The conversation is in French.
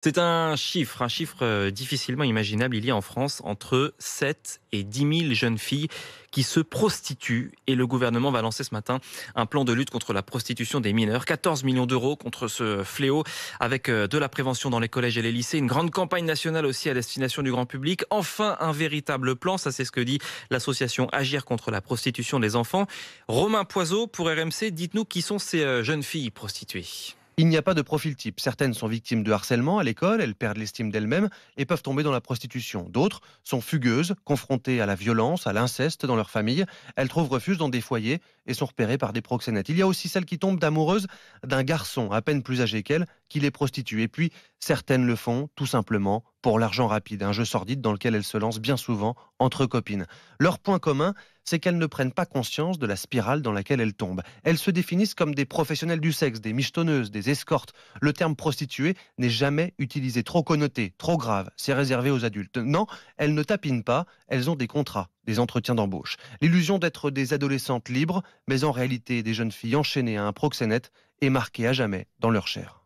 C'est un chiffre difficilement imaginable. Il y a en France entre 7 et 10 000 jeunes filles qui se prostituent et le gouvernement va lancer ce matin un plan de lutte contre la prostitution des mineurs. 14 millions d'euros contre ce fléau avec de la prévention dans les collèges et les lycées, une grande campagne nationale aussi à destination du grand public. Enfin, un véritable plan, ça c'est ce que dit l'association Agir contre la prostitution des enfants. Romain Poiseau pour RMC, dites-nous qui sont ces jeunes filles prostituées. Il n'y a pas de profil type. Certaines sont victimes de harcèlement à l'école, elles perdent l'estime d'elles-mêmes et peuvent tomber dans la prostitution. D'autres sont fugueuses, confrontées à la violence, à l'inceste dans leur famille. Elles trouvent refuge dans des foyers et sont repérées par des proxénètes. Il y a aussi celles qui tombent amoureuses d'un garçon à peine plus âgé qu'elles qui les prostitue. Et puis, certaines le font tout simplement pour l'argent rapide, un jeu sordide dans lequel elles se lancent bien souvent entre copines. Leur point commun, c'est qu'elles ne prennent pas conscience de la spirale dans laquelle elles tombent. Elles se définissent comme des professionnels du sexe, des michetonneuses, des escortes. Le terme prostituée n'est jamais utilisé, trop connoté, trop grave, c'est réservé aux adultes. Non, elles ne tapinent pas, elles ont des contrats, des entretiens d'embauche. L'illusion d'être des adolescentes libres, mais en réalité des jeunes filles enchaînées à un proxénète, est marquée à jamais dans leur chair.